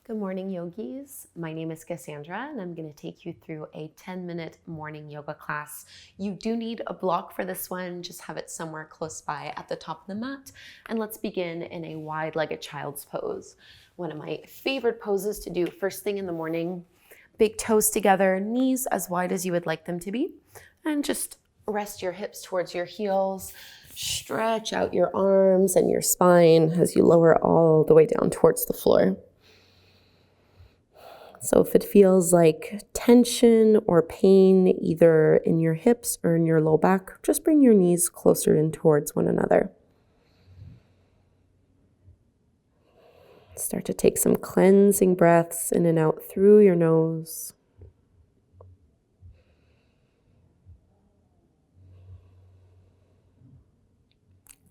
Good morning, yogis. My name is Kassandra, and I'm going to take you through a 10-minute morning yoga class. You do need a block for this one. Just have it somewhere close by at the top of the mat. And let's begin in a wide-legged child's pose. One of my favorite poses to do first thing in the morning. Big toes together, knees as wide as you would like them to be. And just rest your hips towards your heels. Stretch out your arms and your spine as you lower all the way down towards the floor. So if it feels like tension or pain either in your hips or in your low back, just bring your knees closer in towards one another. Start to take some cleansing breaths in and out through your nose.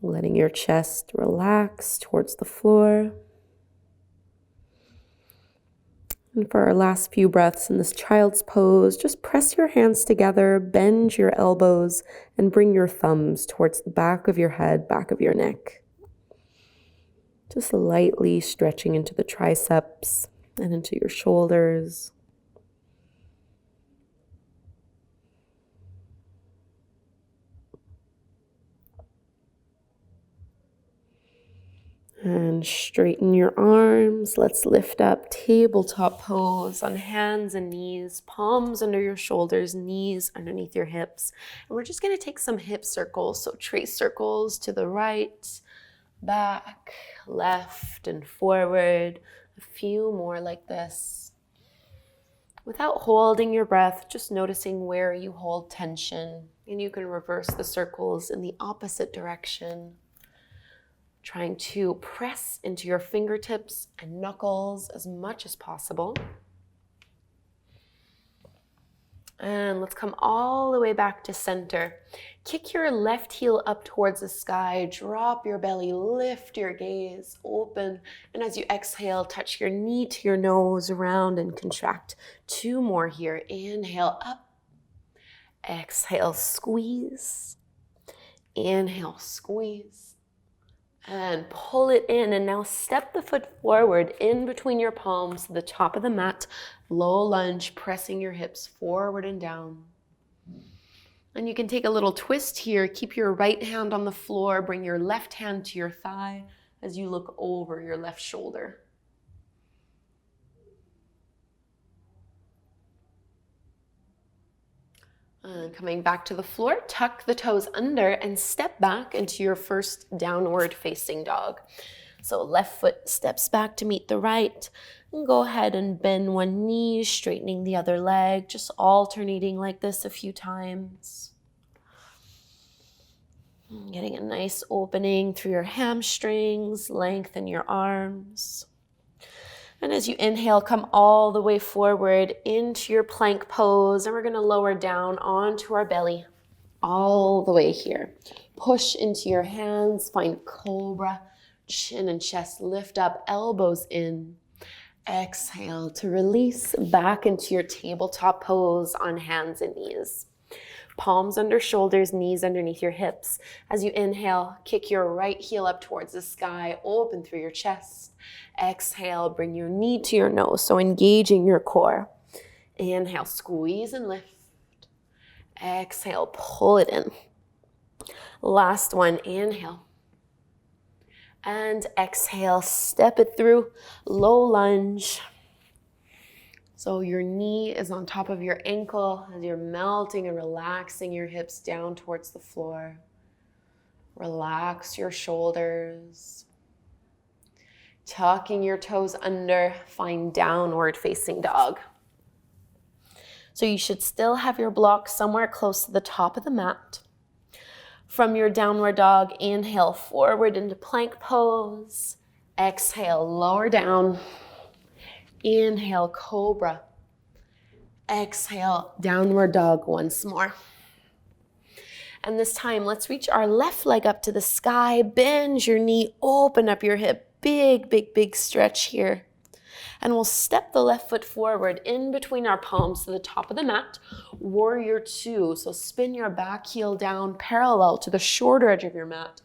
Letting your chest relax towards the floor. And for our last few breaths in this child's pose, just press your hands together, bend your elbows, and bring your thumbs towards the back of your head, back of your neck. Just lightly stretching into the triceps and into your shoulders. And straighten your arms. Let's lift up tabletop pose on hands and knees, palms under your shoulders, knees underneath your hips. And we're just going to take some hip circles. So trace circles to the right, back, left, and forward. A few more like this. Without holding your breath, just noticing where you hold tension. And you can reverse the circles in the opposite direction. Trying to press into your fingertips and knuckles as much as possible. And let's come all the way back to center. Kick your left heel up towards the sky, drop your belly, lift your gaze, open. And as you exhale, touch your knee to your nose, round and contract. 2 more here. Inhale up. Exhale, squeeze. Inhale, squeeze. And pull it in, and now step the foot forward in between your palms to the top of the mat. Low lunge, pressing your hips forward and down. And you can take a little twist here. Keep your right hand on the floor. Bring your left hand to your thigh as you look over your left shoulder. And coming back to the floor, tuck the toes under and step back into your first downward facing dog. So left foot steps back to meet the right. And go ahead and bend one knee, straightening the other leg, just alternating like this a few times. Getting a nice opening through your hamstrings, lengthen your arms. And as you inhale, come all the way forward into your plank pose. And we're going to lower down onto our belly all the way here. Push into your hands, find cobra, chin and chest lift up, elbows in. Exhale to release back into your tabletop pose on hands and knees. Palms under shoulders, knees underneath your hips. As you inhale, kick your right heel up towards the sky, open through your chest. Exhale, bring your knee to your nose, so engaging your core. Inhale, squeeze and lift. Exhale, pull it in. Last one, inhale. And exhale, step it through, low lunge. So your knee is on top of your ankle as you're melting and relaxing your hips down towards the floor. Relax your shoulders. Tucking your toes under, find downward facing dog. So you should still have your block somewhere close to the top of the mat. From your downward dog, inhale forward into plank pose. Exhale, lower down. Inhale, cobra. Exhale, downward dog once more. And this time, let's reach our left leg up to the sky. Bend your knee, open up your hip. Big, big, big stretch here. And we'll step the left foot forward in between our palms to the top of the mat. Warrior 2. So spin your back heel down parallel to the shorter edge of your mat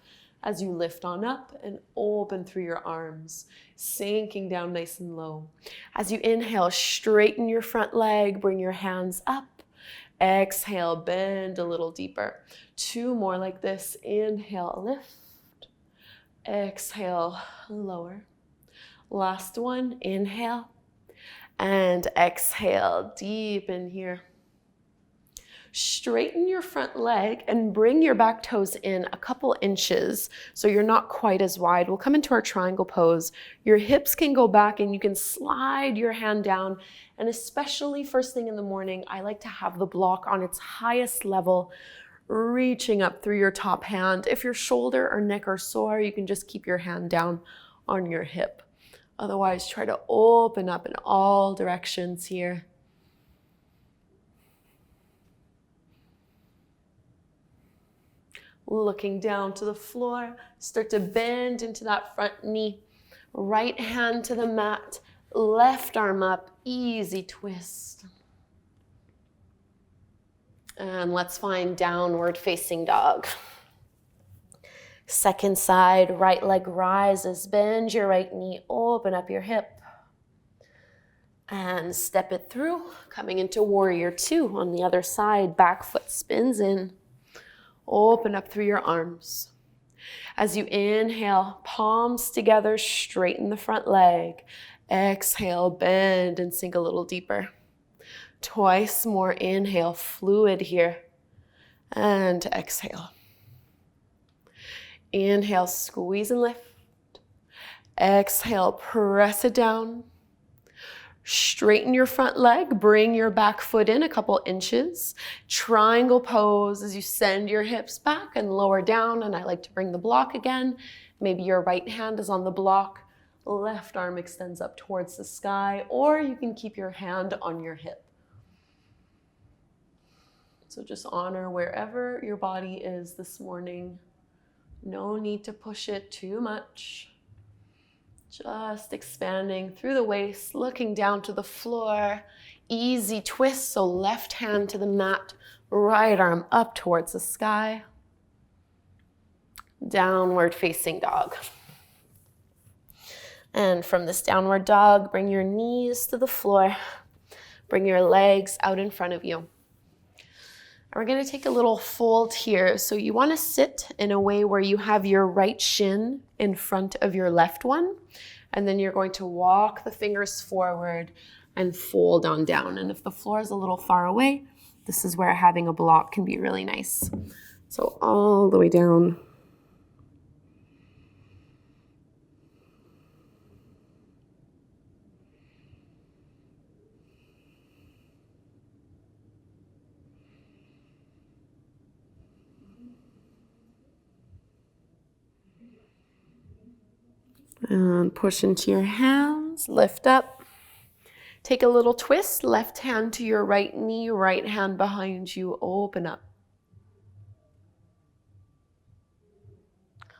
as you lift on up and open through your arms, sinking down nice and low. As you inhale, straighten your front leg, bring your hands up. Exhale, bend a little deeper. 2 more like this. Inhale, lift. Exhale, lower. Last one, inhale. And exhale, deep in here. Straighten your front leg and bring your back toes in a couple inches so you're not quite as wide. We'll come into our triangle pose. Your hips can go back and you can slide your hand down. And especially first thing in the morning, I like to have the block on its highest level, reaching up through your top hand. If your shoulder or neck are sore, you can just keep your hand down on your hip. Otherwise, try to open up in all directions here. Looking down to the floor, start to bend into that front knee. Right hand to the mat, left arm up, easy twist. And let's find downward facing dog. Second side, right leg rises, bend your right knee, open up your hip. And step it through, coming into warrior 2 on the other side, back foot spins in. Open up through your arms. As you inhale, palms together, straighten the front leg. Exhale, bend and sink a little deeper. Twice more, inhale, fluid here. And exhale. Inhale, squeeze and lift. Exhale, press it down. Straighten your front leg, bring your back foot in a couple inches. Triangle pose as you send your hips back and lower down. And I like to bring the block again. Maybe your right hand is on the block. Left arm extends up towards the sky, or you can keep your hand on your hip. So just honor wherever your body is this morning. No need to push it too much. Just expanding through the waist, looking down to the floor. Easy twist, so left hand to the mat, right arm up towards the sky. Downward facing dog. And from this downward dog, bring your knees to the floor. Bring your legs out in front of you. And we're going to take a little fold here. So you want to sit in a way where you have your right shin in front of your left one. And then you're going to walk the fingers forward and fold on down. And if the floor is a little far away, this is where having a block can be really nice. So all the way down. And push into your hands, lift up. Take a little twist, left hand to your right knee, right hand behind you, open up.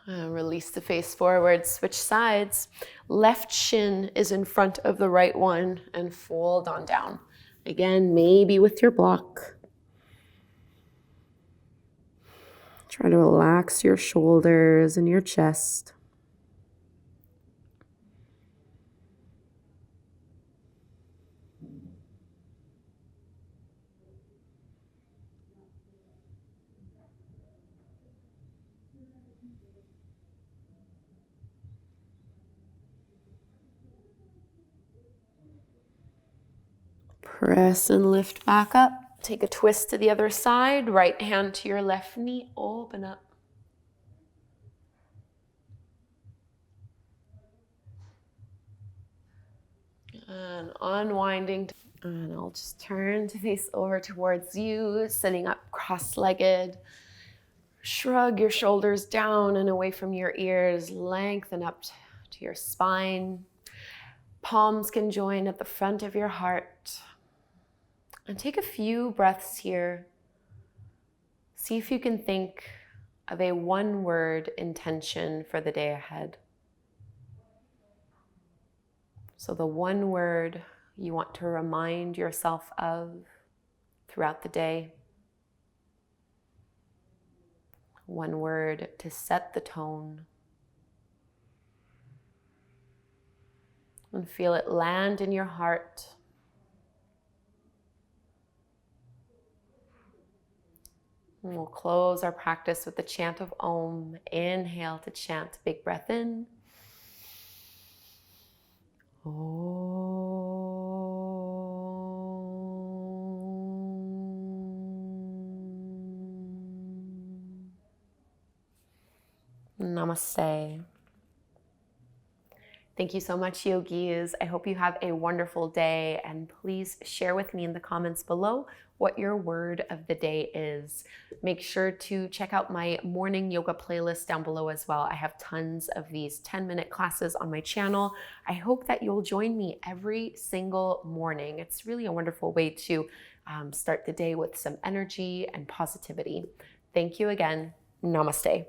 And release the face forward, switch sides. Left shin is in front of the right one and fold on down. Again, maybe with your block. Try to relax your shoulders and your chest. Press and lift back up. Take a twist to the other side. Right hand to your left knee. Open up. And unwinding. And I'll just turn to face over towards you, sitting up cross-legged. Shrug your shoulders down and away from your ears. Lengthen up to your spine. Palms can join at the front of your heart. And take a few breaths here. See if you can think of a one-word intention for the day ahead. So the one word you want to remind yourself of throughout the day. One word to set the tone. And feel it land in your heart. And we'll close our practice with the chant of Om. Inhale to chant. Big breath in. Namaste. Thank you so much, yogis. I hope you have a wonderful day, and please share with me in the comments below what your word of the day is. Make sure to check out my morning yoga playlist down below as well. I have tons of these 10-minute classes on my channel. I hope that you'll join me every single morning. It's really a wonderful way to start the day with some energy and positivity. Thank you again. Namaste.